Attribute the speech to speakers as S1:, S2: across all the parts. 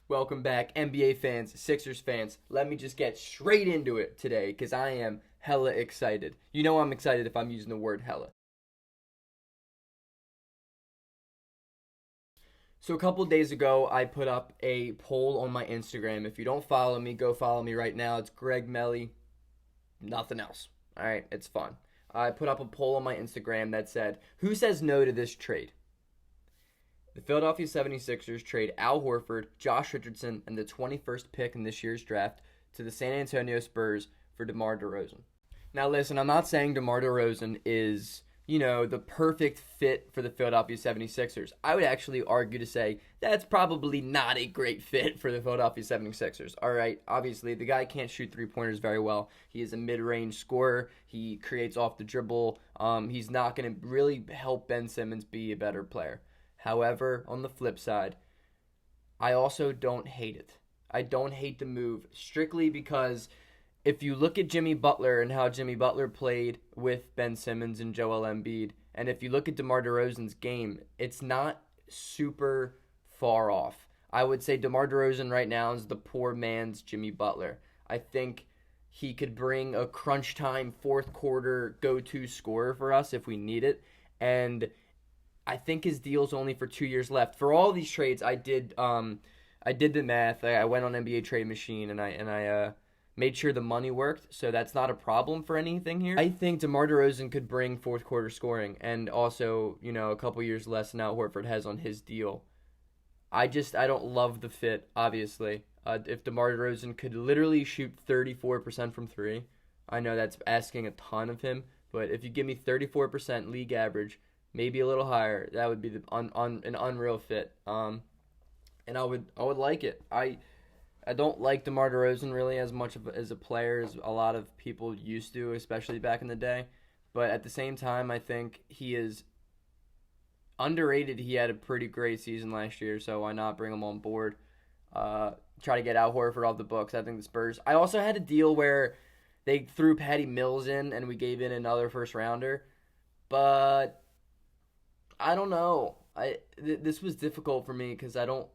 S1: Welcome back, NBA fans, Sixers fans. Let me just get straight into it today because I am hella excited. You know I'm excited if I'm using the word hella. So a couple of days ago, I put up a poll on my Instagram. If you don't follow me, go follow me right now. It's Greg Melly. Nothing else. All right, it's fun. I put up a poll on my Instagram that said, who says no to this trade? The Philadelphia 76ers trade Al Horford, Josh Richardson, and the 21st pick in this year's draft to the San Antonio Spurs for DeMar DeRozan. Now listen, I'm not saying DeMar DeRozan is, the perfect fit for the Philadelphia 76ers. I would actually argue to say that's probably not a great fit for the Philadelphia 76ers. All right, obviously the guy can't shoot three-pointers very well. He is a mid-range scorer. He creates off the dribble. He's not going to really help Ben Simmons be a better player. However, on the flip side, I also don't hate it. I don't hate the move strictly because if you look at Jimmy Butler and how Jimmy Butler played with Ben Simmons and Joel Embiid, and if you look at DeMar DeRozan's game, it's not super far off. I would say DeMar DeRozan right now is the poor man's Jimmy Butler. I think he could bring a crunch time fourth quarter go-to scorer for us if we need it, and I think his deal's only for 2 years left. For all these trades, I did the math. I went on NBA Trade Machine and I made sure the money worked, so that's not a problem for anything here. I think DeMar DeRozan could bring fourth quarter scoring and also, a couple years less than Al Horford has on his deal. I don't love the fit, obviously. If DeMar DeRozan could literally shoot 34% from three, I know that's asking a ton of him, but if you give me 34% league average, maybe a little higher, that would be an unreal fit. And I would like it. I don't like DeMar DeRozan really as much as a player as a lot of people used to, especially back in the day. But at the same time, I think he is underrated. He had a pretty great season last year, so why not bring him on board? Try to get Al Horford off the books. I think the Spurs. I also had a deal where they threw Patty Mills in, and we gave in another first rounder, but I don't know. This was difficult for me because I don't.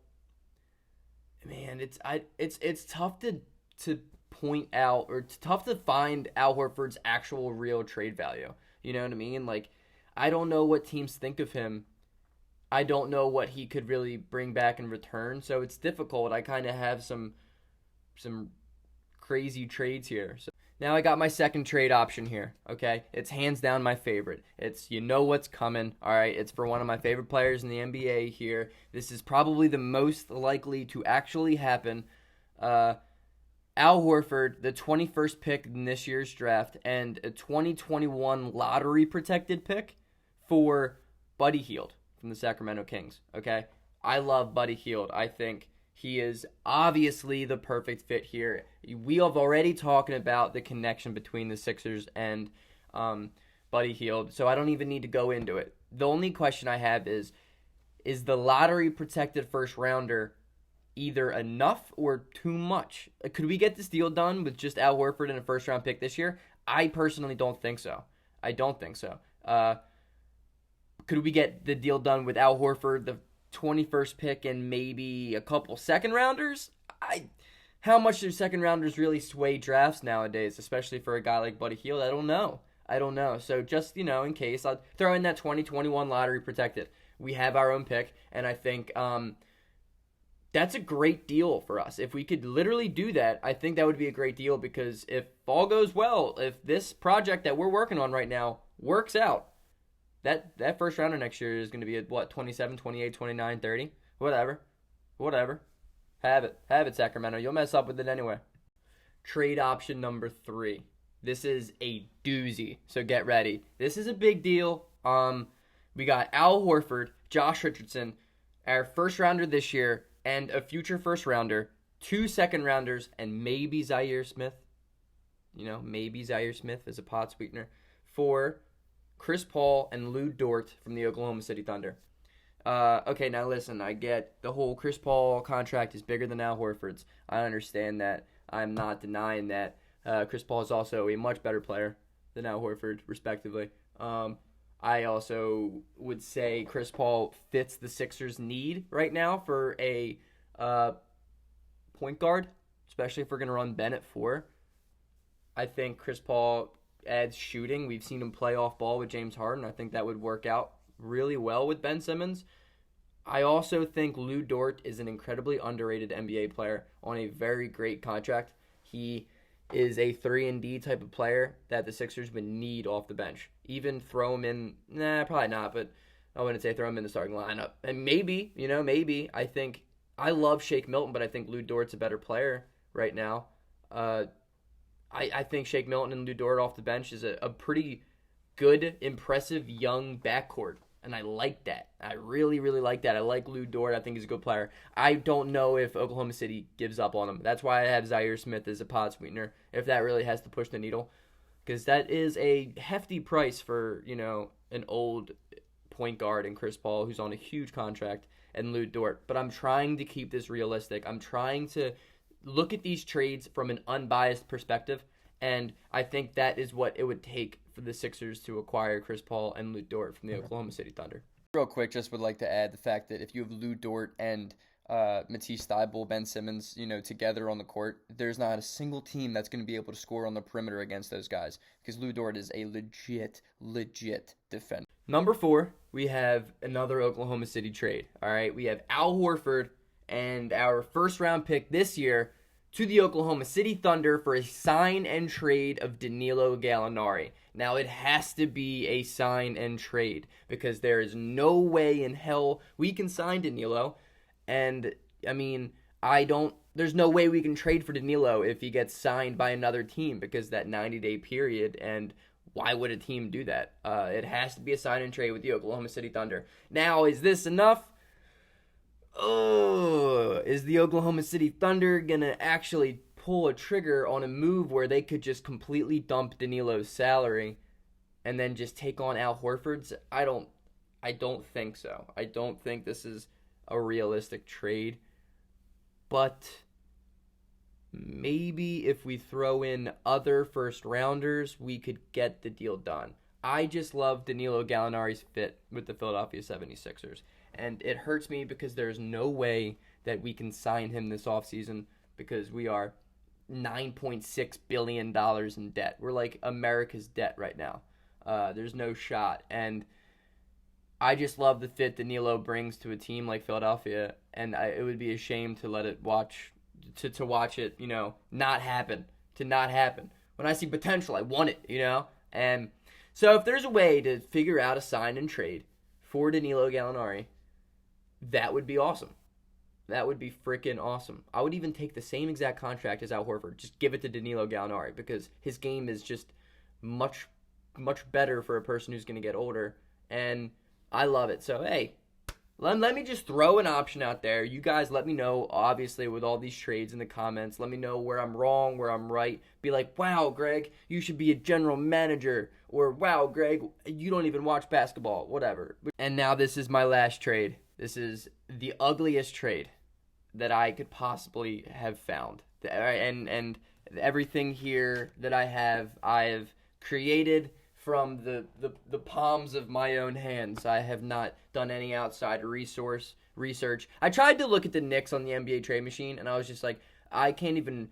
S1: Man, it's tough to point out, or it's tough to find Al Horford's actual real trade value. You know what I mean? Like, I don't know what teams think of him. I don't know what he could really bring back in return. So it's difficult. I kind of have some crazy trades here. So now I got my second trade option here, okay? It's hands down my favorite. It's what's coming, all right? It's for one of my favorite players in the NBA here. This is probably the most likely to actually happen. Al Horford, the 21st pick in this year's draft, and a 2021 lottery-protected pick for Buddy Hield from the Sacramento Kings, okay? I love Buddy Hield. I think he is obviously the perfect fit here. We have already talking about the connection between the Sixers and Buddy Hield, so I don't even need to go into it. The only question I have is the lottery-protected first-rounder either enough or too much? Could we get this deal done with just Al Horford and a first-round pick this year? I personally don't think so. I don't think so. Could we get the deal done with Al Horford, the 21st pick, and maybe a couple second-rounders? How much do second-rounders really sway drafts nowadays, especially for a guy like Buddy Hield? I don't know. So just, in case, I'll throw in that 2021 lottery protected. We have our own pick, and I think that's a great deal for us. If we could literally do that, I think that would be a great deal because if all goes well, if this project that we're working on right now works out, that first rounder next year is going to be at, 27, 28, 29, 30? Whatever. Have it, Sacramento. You'll mess up with it anyway. Trade option number 3. This is a doozy, so get ready. This is a big deal. We got Al Horford, Josh Richardson, our first rounder this year, and a future first rounder, 2 second rounders, and maybe Zaire Smith. Maybe Zaire Smith is a pot sweetener for Chris Paul and Lou Dort from the Oklahoma City Thunder. Okay, now listen, I get the whole Chris Paul contract is bigger than Al Horford's. I understand that. I'm not denying that. Chris Paul is also a much better player than Al Horford, respectively. I also would say Chris Paul fits the Sixers' need right now for a point guard, especially if we're going to run Ben at 4. I think Chris Paul adds shooting. We've seen him play off ball with James Harden. I think that would work out really well with Ben Simmons. I also think Lou Dort is an incredibly underrated NBA player on a very great contract. He is a 3-and-D type of player that the Sixers would need off the bench. Even throw him in, probably not, but I wouldn't say throw him in the starting lineup. And maybe, maybe. I love Shake Milton, but I think Lou Dort's a better player right now. I think Shake Milton and Lou Dort off the bench is a pretty good, impressive, young backcourt. And I like that. I really, really like that. I like Lou Dort. I think he's a good player. I don't know if Oklahoma City gives up on him. That's why I have Zaire Smith as a pod sweetener, if that really has to push the needle. Because that is a hefty price for, an old point guard and Chris Paul, who's on a huge contract, and Lou Dort. But I'm trying to keep this realistic. I'm trying to look at these trades from an unbiased perspective, and I think that is what it would take for the Sixers to acquire Chris Paul and Lou Dort from the Oklahoma City Thunder. Real quick, just would like to add the fact that if you have Lou Dort and Matisse Thybulle, Ben Simmons, together on the court, there's not a single team that's going to be able to score on the perimeter against those guys, because Lou Dort is a legit defender. Number 4, we have another Oklahoma City trade. All right, we have Al Horford and our first-round pick this year to the Oklahoma City Thunder for a sign and trade of Danilo Gallinari. Now, it has to be a sign and trade, because there is no way in hell we can sign Danilo. And, there's no way we can trade for Danilo if he gets signed by another team, because that 90-day period, and why would a team do that? It has to be a sign and trade with the Oklahoma City Thunder. Now, is this enough? Is the Oklahoma City Thunder going to actually pull a trigger on a move where they could just completely dump Danilo's salary and then just take on Al Horford's? I don't think so. I don't think this is a realistic trade. But maybe if we throw in other first rounders, we could get the deal done. I just love Danilo Gallinari's fit with the Philadelphia 76ers. And it hurts me because there's no way that we can sign him this offseason, because we are $9.6 billion in debt. We're like America's debt right now. There's no shot. And I just love the fit Danilo brings to a team like Philadelphia, and it would be a shame to let it watch it, not happen. When I see potential, I want it, And so if there's a way to figure out a sign and trade for Danilo Gallinari, that would be awesome. That would be freaking awesome. I would even take the same exact contract as Al Horford. Just give it to Danilo Gallinari, because his game is just much, much better for a person who's going to get older. And I love it. So, hey, let me just throw an option out there. You guys let me know, obviously, with all these trades in the comments. Let me know where I'm wrong, where I'm right. Be like, wow, Greg, you should be a general manager. Or, wow, Greg, you don't even watch basketball. Whatever. And now this is my last trade. This is the ugliest trade that I could possibly have found. And everything here that I have created from the palms of my own hands. I have not done any outside research. I tried to look at the Knicks on the NBA trade machine, and I was just like, I can't even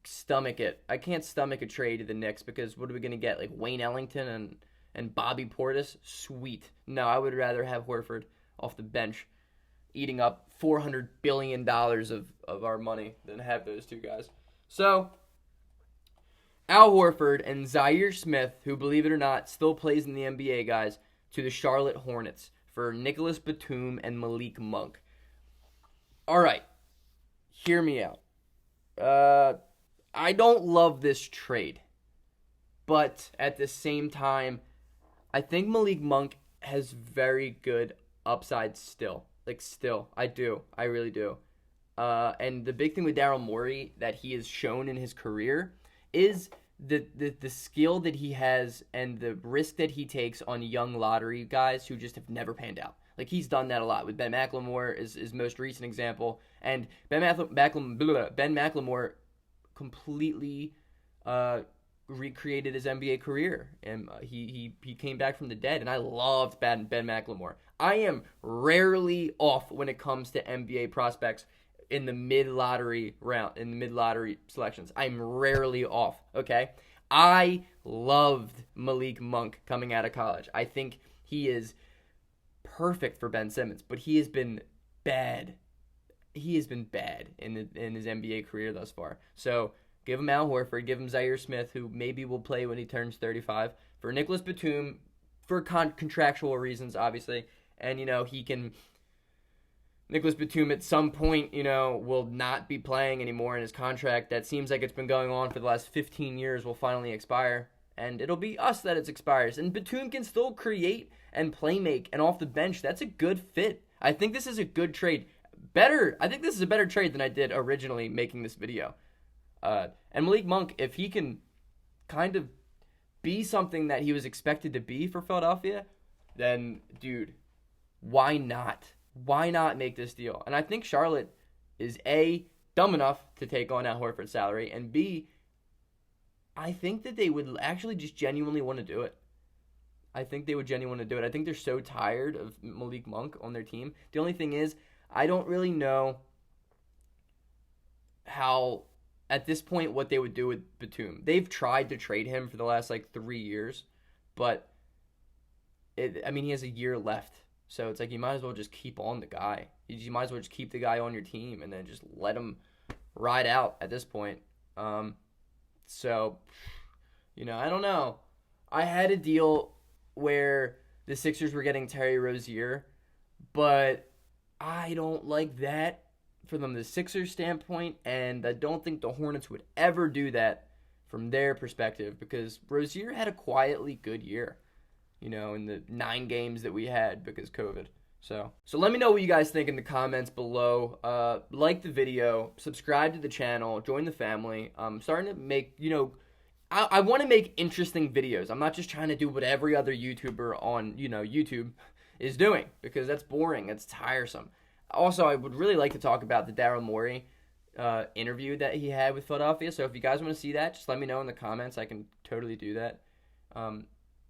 S1: stomach it. I can't stomach a trade to the Knicks, because what are we going to get? Like Wayne Ellington and Bobby Portis? Sweet. No, I would rather have Horford off the bench eating up $400 billion of our money than have those two guys. So, Al Horford and Zaire Smith, who, believe it or not, still plays in the NBA, guys, to the Charlotte Hornets for Nicholas Batum and Malik Monk. All right, hear me out. I don't love this trade, but at the same time, I think Malik Monk has very good upside still. I do. I really do. And the big thing with Daryl Morey that he has shown in his career is the skill that he has and the risk that he takes on young lottery guys who just have never panned out. Like, he's done that a lot with Ben McLemore is his most recent example. And Ben McLemore completely recreated his NBA career. And he came back from the dead, and I loved Ben McLemore. I am rarely off when it comes to NBA prospects. in the mid-lottery round, in the mid-lottery selections. I'm rarely off, okay? I loved Malik Monk coming out of college. I think he is perfect for Ben Simmons, but he has been bad. He has been bad in his NBA career thus far. So give him Al Horford, give him Zaire Smith, who maybe will play when he turns 35. For Nicholas Batum, for contractual reasons, obviously. And, Nicholas Batum at some point, will not be playing anymore in his contract. That seems like it's been going on for the last 15 years will finally expire. And it'll be us that it expires. And Batum can still create and play make and off the bench. That's a good fit. I think this is a good trade. I think this is a better trade than I did originally making this video. And Malik Monk, if he can kind of be something that he was expected to be for Philadelphia, then, dude, why not? Why not make this deal? And I think Charlotte is, A, dumb enough to take on Al Horford's salary, and B, I think that they would actually just genuinely want to do it. I think they would genuinely want to do it. I think they're so tired of Malik Monk on their team. The only thing is, I don't really know how, at this point, what they would do with Batum. They've tried to trade him for the last, 3 years, but, he has a year left. So it's like you might as well just keep on the guy. You might as well just keep the guy on your team and then just let him ride out at this point. So, I don't know. I had a deal where the Sixers were getting Terry Rozier, but I don't like that from the Sixers standpoint, and I don't think the Hornets would ever do that from their perspective because Rozier had a quietly good year, in the 9 games that we had because COVID. So let me know what you guys think in the comments below. Like the video, subscribe to the channel, join the family. I'm starting to make, I want to make interesting videos. I'm not just trying to do what every other YouTuber on, YouTube is doing because that's boring. That's tiresome. Also, I would really like to talk about the Daryl Morey interview that he had with Philadelphia. So if you guys want to see that, just let me know in the comments. I can totally do that.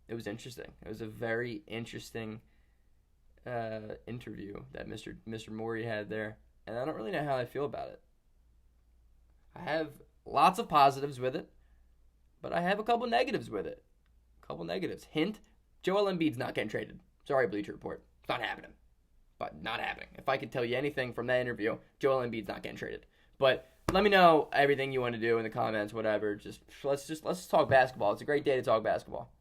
S1: It was interesting. It was a very interesting interview that Mr. Morey had there. And I don't really know how I feel about it. I have lots of positives with it, but I have a couple negatives with it. Hint, Joel Embiid's not getting traded. Sorry, Bleacher Report. It's not happening. But not happening. If I could tell you anything from that interview, Joel Embiid's not getting traded. But let me know everything you want to do in the comments, whatever. Let's talk basketball. It's a great day to talk basketball.